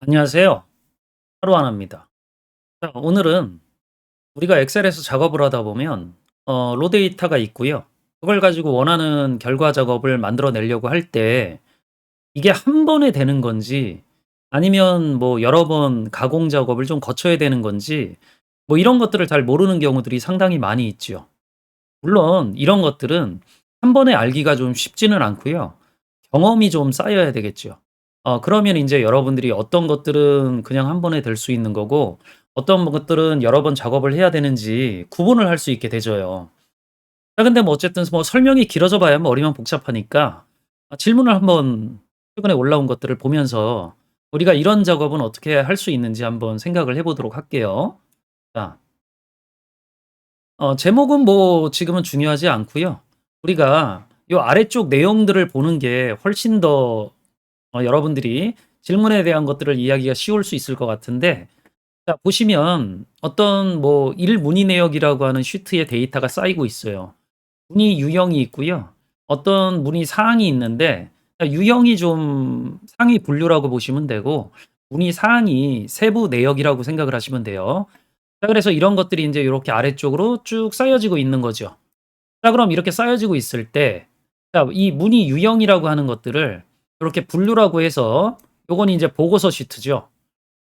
안녕하세요. 하루하나입니다. 자, 오늘은 우리가 엑셀에서 작업을 하다 보면 로 데이터가 있고요. 그걸 가지고 원하는 결과 작업을 만들어 내려고 할 때 이게 한 번에 되는 건지 아니면 뭐 여러 번 가공 작업을 좀 거쳐야 되는 건지 뭐 이런 것들을 잘 모르는 경우들이 상당히 많이 있죠. 물론 이런 것들은 한 번에 알기가 좀 쉽지는 않고요. 경험이 좀 쌓여야 되겠죠. 그러면 이제 여러분들이 어떤 것들은 그냥 한 번에 될 수 있는 거고 어떤 것들은 여러 번 작업을 해야 되는지 구분을 할 수 있게 되져요. 자, 근데 뭐 어쨌든 뭐 설명이 길어져 봐야 머리만 복잡하니까 질문을 한번 최근에 올라온 것들을 보면서 우리가 이런 작업은 어떻게 할 수 있는지 한번 생각을 해 보도록 할게요. 자, 제목은 뭐 지금은 중요하지 않고요. 우리가 요 아래쪽 내용들을 보는 게 훨씬 더 여러분들이 질문에 대한 것들을 이해하기가 쉬울 수 있을 것 같은데, 자 보시면 어떤 뭐 일 문의 내역이라고 하는 시트에 데이터가 쌓이고 있어요. 문의 유형이 있고요. 어떤 문의 사항이 있는데, 유형이 좀 상위 분류라고 보시면 되고 문의 사항이 세부 내역이라고 생각을 하시면 돼요. 자, 그래서 이런 것들이 이제 요렇게 아래쪽으로 쭉 쌓여지고 있는 거죠. 자, 그럼 이렇게 쌓여지고 있을 때 자 이 문의 유형이라고 하는 것들을 요렇게 분류라고 해서 요건 이제 보고서 시트죠.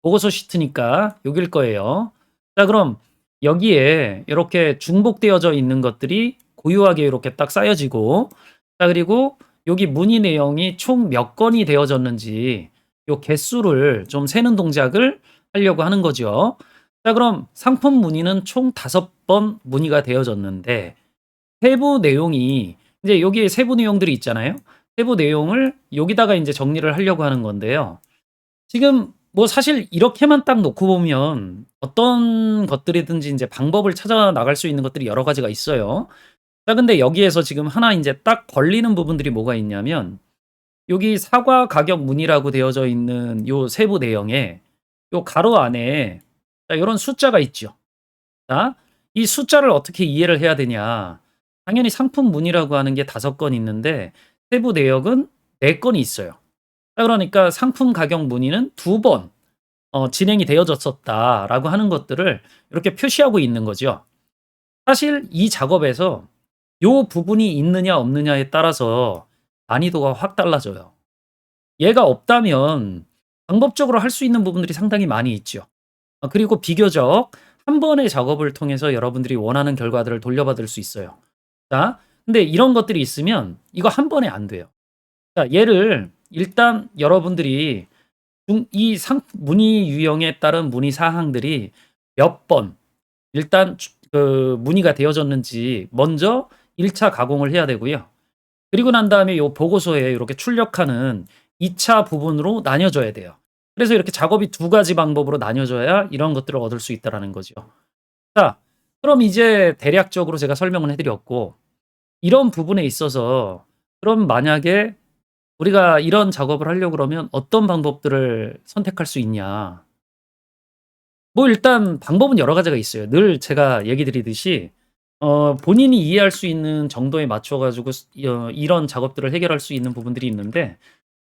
보고서 시트니까 여길 거예요. 자, 그럼 여기에 이렇게 중복되어져 있는 것들이 고유하게 이렇게 딱 쌓여지고, 자 그리고 여기 문의 내용이 총 몇 건이 되어졌는지 요 개수를 좀 세는 동작을 하려고 하는 거죠. 자, 그럼 상품 문의는 총 5번 문의가 되어졌는데 세부 내용이 이제 여기에 세부 내용들이 있잖아요. 세부 내용을 여기다가 이제 정리를 하려고 하는 건데요. 지금 뭐 사실 이렇게만 딱 놓고 보면 어떤 것들이든지 인제 방법을 찾아 나갈 수 있는 것들이 여러 가지가 있어요. 자, 근데 여기에서 지금 하나 인제 딱 걸리는 부분들이 뭐가 있냐면 여기 사과 가격 문의라고 되어져 있는 요 세부 내용에 요 가로 안에 자 요런 숫자가 있죠. 자, 이 숫자를 어떻게 이해를 해야 되냐. 당연히 상품 문의라고 하는 게 5건 있는데 세부 내역은 4 건이 있어요. 자, 그러니까 상품 가격 문의는 2번 진행이 되어졌었다라고 하는 것들을 이렇게 표시하고 있는 거죠. 사실 이 작업에서 요 부분이 있느냐 없느냐에 따라서 난이도가 확 달라져요. 얘가 없다면 방법적으로 할 수 있는 부분들이 상당히 많이 있죠. 그리고 비교적 한 번의 작업을 통해서 여러분들이 원하는 결과들을 돌려받을 수 있어요. 자, 근데 이런 것들이 있으면 이거 한 번에 안 돼요. 자, 얘를 일단 여러분들이 이 문의 유형에 따른 문의 사항들이 몇 번 일단 문의가 되어졌는지 먼저 1차 가공을 해야 되고요. 그리고 난 다음에 요 보고서에 요렇게 출력하는 2차 부분으로 나뉘어져야 돼요. 그래서 이렇게 작업이 두 가지 방법으로 나뉘어져야 이런 것들을 얻을 수 있다라는 거죠. 자, 그럼 이제 대략적으로 제가 설명을 해 드렸고, 이런 부분에 있어서 그럼 만약에 우리가 이런 작업을 하려고 그러면 어떤 방법들을 선택할 수 있냐. 뭐 일단 방법은 여러 가지가 있어요. 늘 제가 얘기 드리듯이 본인이 이해할 수 있는 정도에 맞춰 가지고 이런 작업들을 해결할 수 있는 부분들이 있는데,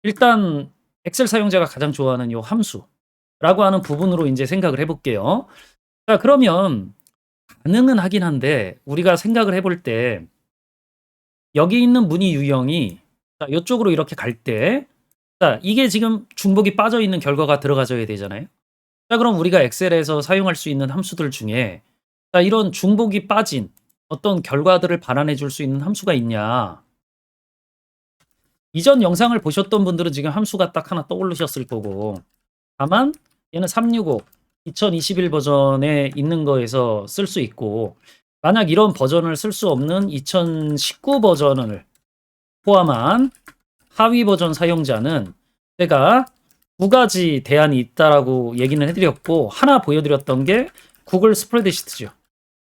일단 엑셀 사용자가 가장 좋아하는 요 함수라고 하는 부분으로 인제 생각을 해 볼게요. 자, 그러면 가능은 하긴 한데 우리가 생각을 해볼 때 여기 있는 문의 유형이 자 요쪽으로 이렇게 갈 때 자 이게 지금 중복이 빠져 있는 결과가 들어가져야 되잖아요. 자, 그럼 우리가 엑셀에서 사용할 수 있는 함수들 중에 자 이런 중복이 빠진 어떤 결과들을 반환해 줄 수 있는 함수가 있냐. 이전 영상을 보셨던 분들은 지금 함수가 딱 하나 떠오르셨을 거고, 다만 얘는 365 2021 버전에 있는 거에서 쓸 수 있고, 만약 이런 버전을 쓸 수 없는 2019 버전을 포함한 하위 버전 사용자는 제가 두 가지 대안이 있다라고 얘기는 해 드렸고, 하나 보여 드렸던 게 구글 스프레드시트죠.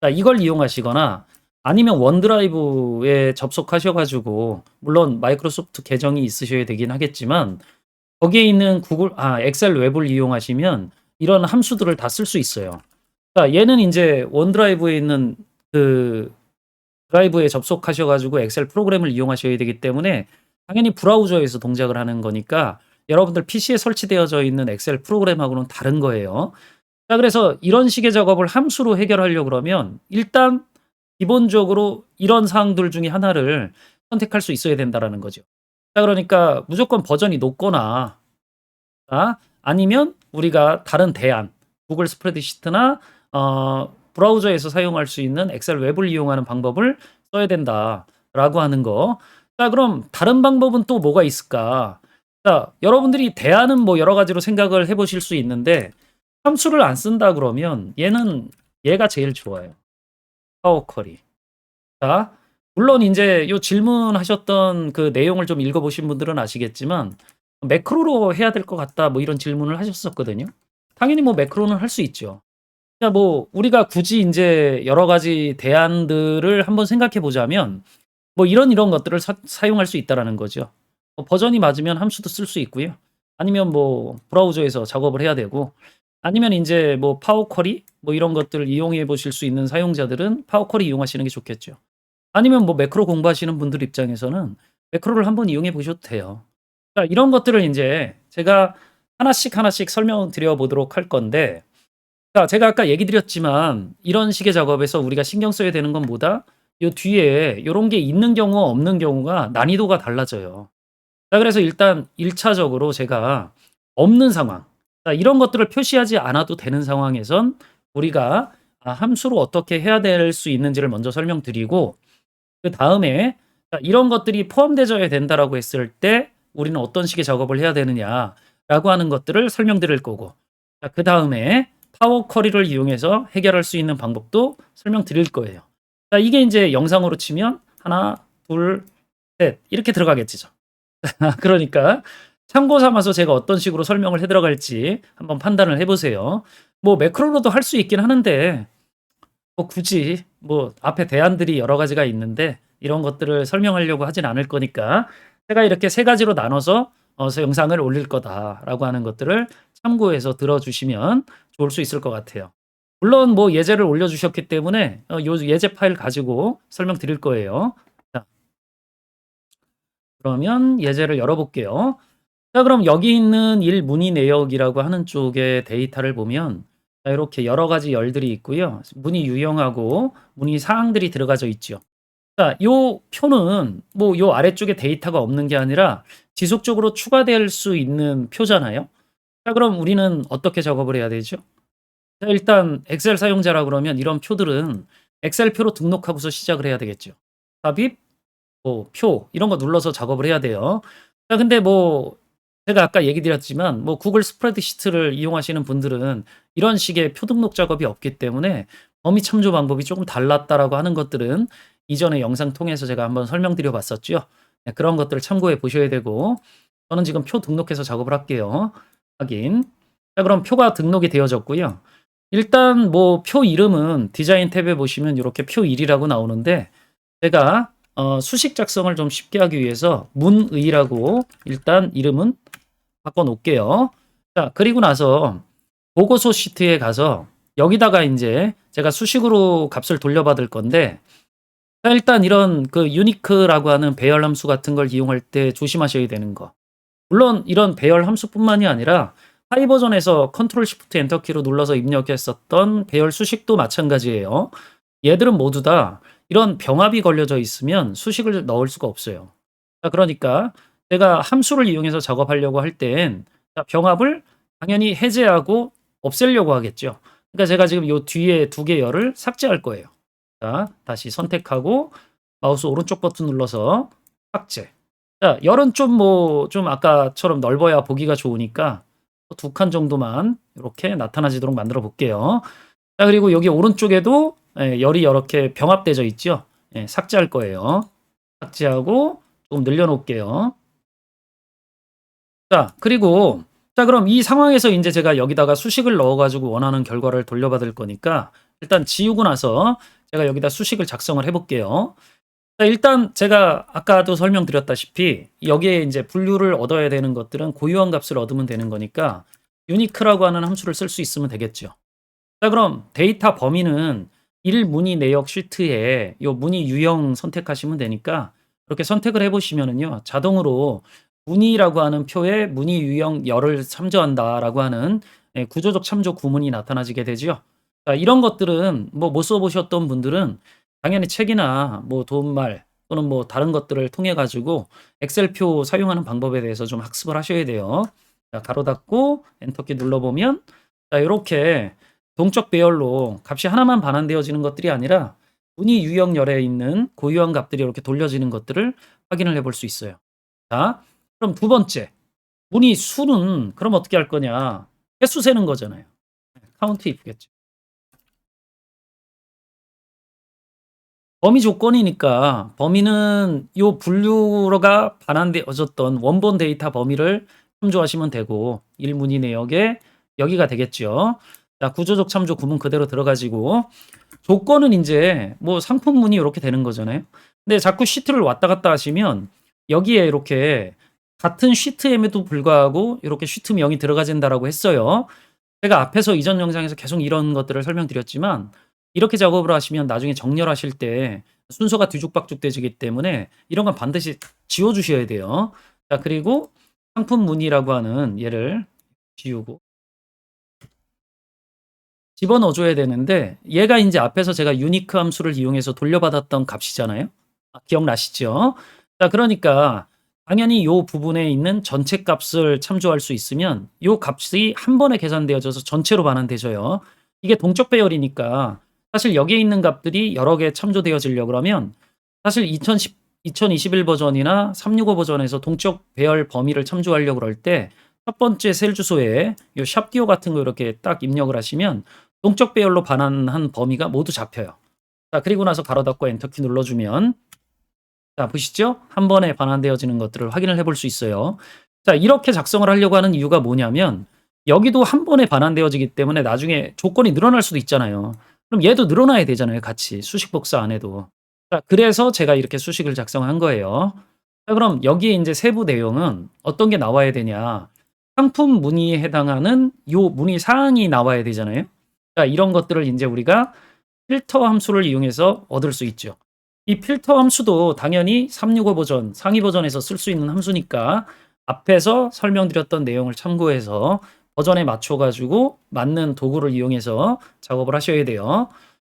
자, 이걸 이용하시거나 아니면 원드라이브에 접속하셔 가지고, 물론 마이크로소프트 계정이 있으셔야 되긴 하겠지만 거기에 있는 엑셀 웹을 이용하시면 이런 함수들을 다 쓸 수 있어요. 자, 얘는 인제 원드라이브에 있는 그 드라이브에 접속하셔 가지고 엑셀 프로그램을 이용하셔야 되기 때문에 당연히 브라우저에서 동작을 하는 거니까 여러분들 PC에 설치되어져 있는 엑셀 프로그램하고는 다른 거예요. 자, 그래서 이런 식의 작업을 함수로 해결하려고 그러면 일단 기본적으로 이런 사항들 중에 하나를 선택할 수 있어야 된다라는 거죠. 자, 그러니까 무조건 버전이 높거나 아니면 우리가 다른 대안, 구글 스프레드시트나 브라우저에서 사용할 수 있는 엑셀 웹을 이용하는 방법을 써야 된다라고 하는 거. 자, 그럼 다른 방법은 또 뭐가 있을까? 자, 여러분들이 대안은 뭐 여러 가지로 생각을 해보실 수 있는데 함수를 안 쓴다 그러면 얘가 제일 좋아요. 파워 쿼리. 자, 물론 인제 요 질문하셨던 그 내용을 좀 읽어보신 분들은 아시겠지만 "매크로로 해야 될 것 같다." 뭐 이런 질문을 하셨었거든요. 당연히 뭐 매크로는 할 수 있죠. 그러니까 뭐 우리가 굳이 인제 여러 가지 대안들을 한번 생각해 보자면 뭐 이런 것들을 사용할 수 있다라는 거죠. 버전이 맞으면 함수도 쓸 수 있고요. 아니면 뭐 브라우저에서 작업을 해야 되고 아니면 인제 뭐 파워 쿼리 뭐 이런 것들을 이용해 보실 수 있는 사용자들은 파워 쿼리 이용하시는 게 좋겠죠. 아니면 뭐 매크로 공부하시는 분들 입장에서는 매크로를 한번 이용해 보셔도 돼요. 그러니까 이런 것들을 인제 제가 하나씩 설명드려 보도록 할 건데 자, 제가 아까 얘기 드렸지만 이런 식의 작업에서 우리가 신경 써야 되는 건 뭐다? 요 뒤에 요런 게 있는 경우와 없는 경우가 난이도가 달라져요. 자, 그래서 일단 1 차적으로 제가 없는 상황, 자 이런 것들을 표시하지 않아도 되는 상황에선 우리가 함수로 어떻게 해야 될 수 있는지를 먼저 설명드리고 그다음에 자 이런 것들이 포함되어야 된다라고 했을 때 우리는 어떤 식의 작업을 해야 되느냐라고 하는 것들을 설명드릴 거고 자 그다음에 파워 쿼리를 이용해서 해결할 수 있는 방법도 설명드릴 거예요. 자, 이게 인제 영상으로 치면 1, 2, 셋 이렇게 들어가겠죠. 그러니까 참고 삼아서 제가 어떤 식으로 설명을 해 들어갈지 한번 판단을 해 보세요. 뭐 매크로로도 할 수 있긴 하는데 뭐 굳이 뭐 앞에 대안들이 여러 가지가 있는데 이런 것들을 설명하려고 하진 않을 거니까 제가 이렇게 3 가지로 나눠서 영상을 올릴 거다라고 하는 것들을 참고해서 들어주시면 좋을 수 있을 것 같아요. 물론 뭐 예제를 올려주셨기 때문에 요 예제 파일 가지고 설명드릴 거예요. 자, 그러면 예제를 열어 볼게요. 자, 그럼 여기 있는 1 문의 내역이라고 하는 쪽에 데이터를 보면 자 이렇게 여러 가지 열들이 있고요. 문의 유형하고 문의 사항들이 들어가져 있죠. 자, 요 표는 뭐 요 아래쪽에 데이터가 없는 게 아니라 지속적으로 추가될 수 있는 표잖아요. 자, 그럼 우리는 어떻게 작업을 해야 되죠? 자, 일단 엑셀 사용자라 그러면 이런 표들은 엑셀표로 등록하고서 시작을 해야 되겠죠. 삽입, 뭐 표 이런 거 눌러서 작업을 해야 돼요. 자, 근데 뭐 제가 아까 얘기 드렸지만 뭐 구글 스프레드시트를 이용하시는 분들은 이런 식의 표 등록 작업이 없기 때문에 범위 참조 방법이 조금 달랐다라고 하는 것들은 이전에 영상 통해서 제가 한번 설명드려 봤었죠. 네, 그런 것들을 참고해 보셔야 되고 저는 지금 표 등록해서 작업을 할게요. 확인. 자, 그럼 표가 등록이 되어졌고요. 일단 뭐 표 이름은 디자인 탭에 보시면 이렇게 표1이라고 나오는데 제가 수식 작성을 좀 쉽게 하기 위해서 문의라고 일단 이름은 바꿔 놓을게요. 자, 그리고 나서 보고서 시트에 가서 여기다가 인제 제가 수식으로 값을 돌려받을 건데 자, 일단 이런 그 유니크라고 하는 배열 함수 같은 걸 이용할 때 조심하셔야 되는 거. 물론 이런 배열 함수뿐만이 아니라 하이 버전에서 컨트롤 시프트 엔터 키로 눌러서 입력했었던 배열 수식도 마찬가지예요. 얘들은 모두 다 이런 병합이 걸려져 있으면 수식을 넣을 수가 없어요. 자, 그러니까 제가 함수를 이용해서 작업하려고 할 땐 병합을 당연히 해제하고 없애려고 하겠죠. 그러니까 제가 지금 요 뒤에 2개 열을 삭제할 거예요. 자, 다시 선택하고 마우스 오른쪽 버튼 눌러서 삭제. 자, 열은 좀 아까처럼 넓어야 보기가 좋으니까 2 칸 정도만 이렇게 나타나지도록 만들어 볼게요. 자, 그리고 여기 오른쪽에도 열이 이렇게 병합되어 있죠. 예, 삭제할 거예요. 삭제하고 조금 늘려 놓을게요. 자, 그리고 자 그럼 이 상황에서 인제 제가 여기다가 수식을 넣어 가지고 원하는 결과를 돌려받을 거니까 일단 지우고 나서 제가 여기다 수식을 작성을 해 볼게요. 자, 일단 제가 아까도 설명드렸다시피 여기에 인제 분류를 얻어야 되는 것들은 고유한 값을 얻으면 되는 거니까 유니크라고 하는 함수를 쓸 수 있으면 되겠죠. 자, 그럼 데이터 범위는 1 문의 내역 시트에 요 문의 유형 선택하시면 되니까 그렇게 선택을 해 보시면은요. 자동으로 문의라고 하는 표에 문의 유형 열을 참조한다라고 하는 구조적 참조 구문이 나타나지게 되죠. 자, 이런 것들은 뭐 못 써보셨던 분들은 당연히 책이나 뭐 도움말 또는 뭐 다른 것들을 통해 가지고 엑셀표 사용하는 방법에 대해서 좀 학습을 하셔야 돼요. 자, 가로 닫고 엔터키 눌러보면 자, 이렇게 동적 배열로 값이 하나만 반환되어지는 것들이 아니라 문의 유형열에 있는 고유한 값들이 이렇게 돌려지는 것들을 확인을 해볼 수 있어요. 자, 그럼 두 번째, 문의 수는 그럼 어떻게 할 거냐? 횟수 세는 거잖아요. 카운트 if겠죠. 범위 조건이니까 범위는 요 분류가 반환되어졌던 원본 데이터 범위를 참조하시면 되고 1문의 내역에 여기가 되겠죠. 자, 구조적 참조 구문 그대로 들어가지고 조건은 인제 뭐 상품 문의 요렇게 되는 거잖아요. 근데 자꾸 시트를 왔다 갔다 하시면 여기에 이렇게 같은 시트임에도 불구하고 요렇게 시트명이 들어가진다라고 했어요. 제가 앞에서 이전 영상에서 계속 이런 것들을 설명드렸지만 이렇게 작업을 하시면 나중에 정렬하실 때 순서가 뒤죽박죽되지기 때문에 이런 건 반드시 지워 주셔야 돼요. 자, 그리고 상품 문의라고 하는 얘를 지우고 집어넣어 줘야 되는데 얘가 인제 앞에서 제가 유니크 함수를 이용해서 돌려받았던 값이잖아요. 기억나시죠? 자, 그러니까 당연히 요 부분에 있는 전체 값을 참조할 수 있으면 요 값이 한 번에 계산되어져서 전체로 반환되져요. 이게 동적 배열이니까 사실 여기에 있는 값들이 여러 개 참조되어지려 그러면 사실 2021 버전이나 365 버전에서 동적 배열 범위를 참조하려고 그럴 때 첫 번째 셀 주소에 요 샵기호 같은 거 이렇게 딱 입력을 하시면 동적 배열로 반환한 범위가 모두 잡혀요. 자, 그리고 나서 가로 닫고 엔터키 눌러주면 자, 보시죠? 한 번에 반환되어지는 것들을 확인을 해볼 수 있어요. 자, 이렇게 작성을 하려고 하는 이유가 뭐냐면 여기도 한 번에 반환되어지기 때문에 나중에 조건이 늘어날 수도 있잖아요. 그럼 얘도 늘어나야 되잖아요, 같이. 수식 복사 안 해도. 자, 그래서 제가 이렇게 수식을 작성한 거예요. 자, 그럼 여기에 인제 세부 내용은 어떤 게 나와야 되냐? 상품 문의에 해당하는 요 문의 사항이 나와야 되잖아요. 자, 이런 것들을 인제 우리가 필터 함수를 이용해서 얻을 수 있죠. 이 필터 함수도 당연히 365 버전, 상위 버전에서 쓸 수 있는 함수니까 앞에서 설명드렸던 내용을 참고해서 버전에 맞춰 가지고 맞는 도구를 이용해서 작업을 하셔야 돼요.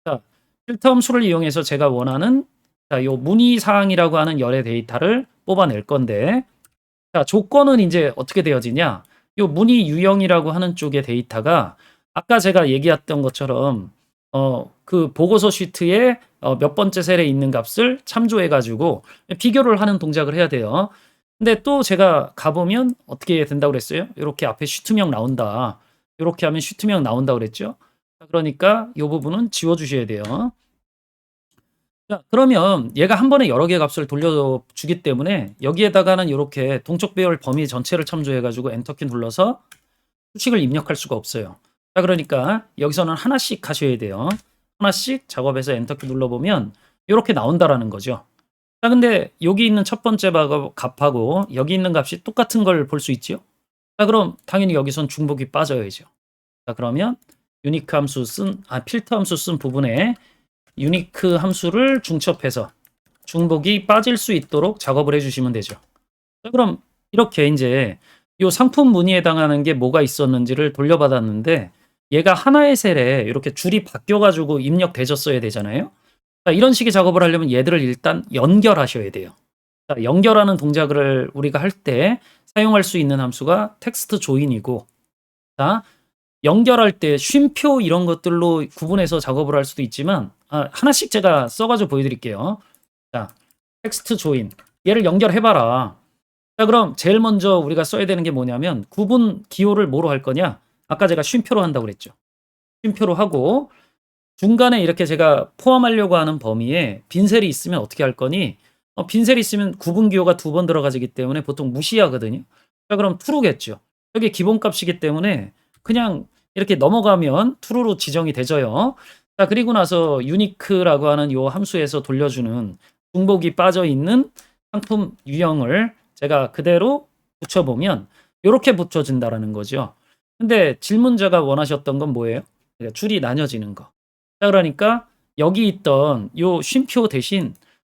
자, 필터 함수를 이용해서 제가 원하는 자, 요 문의 사항이라고 하는 열의 데이터를 뽑아낼 건데 자, 조건은 인제 어떻게 되어지냐? 요 문의 유형이라고 하는 쪽의 데이터가 아까 제가 얘기했던 것처럼 그 보고서 시트에 몇 번째 셀에 있는 값을 참조해 가지고 비교를 하는 동작을 해야 돼요. 근데 또 제가 가 보면 어떻게 된다고 그랬어요? 요렇게 앞에 시트명 나온다. 요렇게 하면 시트명 나온다고 그랬죠? 자, 그러니까 요 부분은 지워 주셔야 돼요. 자, 그러면 얘가 한 번에 여러 개의 값을 돌려주기 때문에 여기에다가는 요렇게 동적 배열 범위 전체를 참조해 가지고 엔터키 눌러서 수식을 입력할 수가 없어요. 자, 그러니까 여기서는 하나씩 하셔야 돼요. 하나씩 작업해서 엔터키 눌러보면 요렇게 나온다라는 거죠. 자, 근데 여기 있는 첫 번째 값하고 여기 있는 값이 똑같은 걸 볼 수 있지요? 자, 그럼 당연히 여기선 중복이 빠져야죠. 자, 그러면 유니크 함수 필터 함수 쓴 부분에 유니크 함수를 중첩해서 중복이 빠질 수 있도록 작업을 해주시면 되죠. 자, 그럼 이렇게 이제 요 상품 문의에 해당하는 게 뭐가 있었는지를 돌려받았는데 얘가 하나의 셀에 이렇게 줄이 바뀌어가지고 입력되졌어야 되잖아요. 자, 이런 식의 작업을 하려면 얘들을 일단 연결하셔야 돼요. 자, 연결하는 동작을 우리가 할 때 사용할 수 있는 함수가 텍스트 조인이고 자, 연결할 때 쉼표 이런 것들로 구분해서 작업을 할 수도 있지만 하나씩 제가 써가지고 보여드릴게요. 자, 텍스트 조인 얘를 연결해봐라. 자, 그럼 제일 먼저 우리가 써야 되는 게 뭐냐면 구분 기호를 뭐로 할 거냐? 아까 제가 쉼표로 한다고 그랬죠. 쉼표로 하고 중간에 이렇게 제가 포함하려고 하는 범위에 빈셀이 있으면 어떻게 할 거니? 빈셀이 있으면 구분 기호가 2번 들어가지기 때문에 보통 무시하거든요. 자, 그럼 true겠죠. 여기 기본값이기 때문에 그냥 이렇게 넘어가면 true로 지정이 되져요. 자, 그리고 나서 unique라고 하는 요 함수에서 돌려주는 중복이 빠져 있는 상품 유형을 제가 그대로 붙여보면 요렇게 붙여진다라는 거죠. 근데 질문자가 원하셨던 건 뭐예요? 그러니까 줄이 나뉘어지는 거. 자, 그러니까 여기 있던 요 쉼표 대신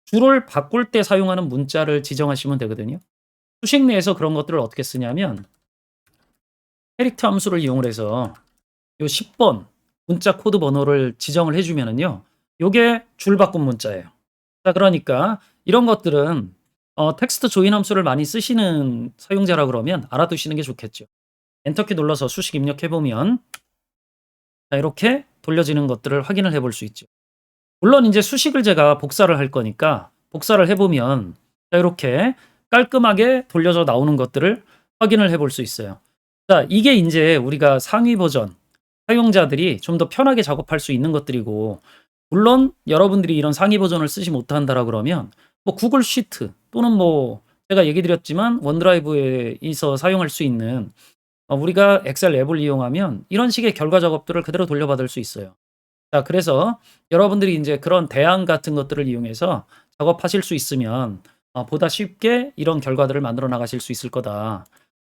줄을 바꿀 때 사용하는 문자를 지정하시면 되거든요. 수식 내에서 그런 것들을 어떻게 쓰냐면 캐릭터 함수를 이용을 해서 요 10번 문자 코드 번호를 지정을 해 주면은요. 요게 줄바꿈 문자예요. 자 그러니까 이런 것들은 텍스트 조인 함수를 많이 쓰시는 사용자라 그러면 알아두시는 게 좋겠죠. 엔터키 눌러서 수식 입력해 보면 자 이렇게 돌려지는 것들을 확인을 해볼 수 있죠. 물론 인제 수식을 제가 복사를 할 거니까 복사를 해 보면 자 이렇게 깔끔하게 돌려져 나오는 것들을 확인을 해볼 수 있어요. 자 이게 인제 우리가 상위 버전 사용자들이 좀 더 편하게 작업할 수 있는 것들이고 물론 여러분들이 이런 상위 버전을 쓰지 못한다라 그러면 뭐 구글 시트 또는 뭐 제가 얘기 드렸지만 원드라이브에서 사용할 수 있는 우리가 엑셀 앱을 이용하면 이런 식의 결과 작업들을 그대로 돌려받을 수 있어요. 자 그래서 여러분들이 인제 그런 대안 같은 것들을 이용해서 작업하실 수 있으면 보다 쉽게 이런 결과들을 만들어 나가실 수 있을 거다.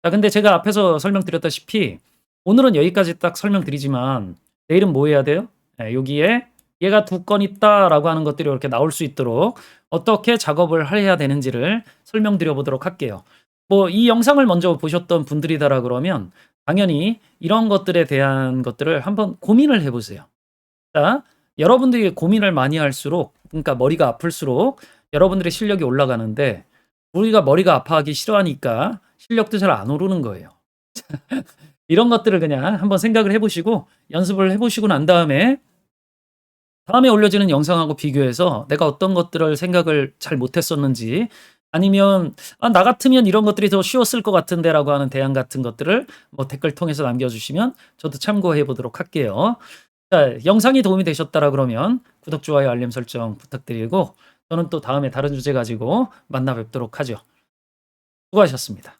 자 근데 제가 앞에서 설명드렸다시피 오늘은 여기까지 딱 설명드리지만 내일은 뭐 해야 돼요? 예 여기에 "얘가 2건 있다."라고 하는 것들이 이렇게 나올 수 있도록 어떻게 작업을 해야 되는지를 설명드려 보도록 할게요. 뭐 이 영상을 먼저 보셨던 분들이다라 그러면 당연히 이런 것들에 대한 것들을 한번 고민을 해 보세요. 자 여러분들이 고민을 많이 할수록 그러니까 머리가 아플수록 여러분들의 실력이 올라가는데 우리가 머리가 아파하기 싫어하니까 실력도 잘 안 오르는 거예요. 이런 것들을 그냥 한번 생각을 해 보시고 연습을 해 보시고 난 다음에 올려지는 영상하고 비교해서 내가 어떤 것들을 생각을 잘 못했었는지 아니면 '아 나 같으면 이런 것들이 더 쉬웠을 것 같은데.'라고 하는 대안 같은 것들을 뭐 댓글 통해서 남겨 주시면 저도 참고해 보도록 할게요. 자 영상이 도움이 되셨다라 그러면 구독, 좋아요, 알림 설정 부탁드리고 저는 또 다음에 다른 주제 가지고 만나 뵙도록 하죠. 수고하셨습니다.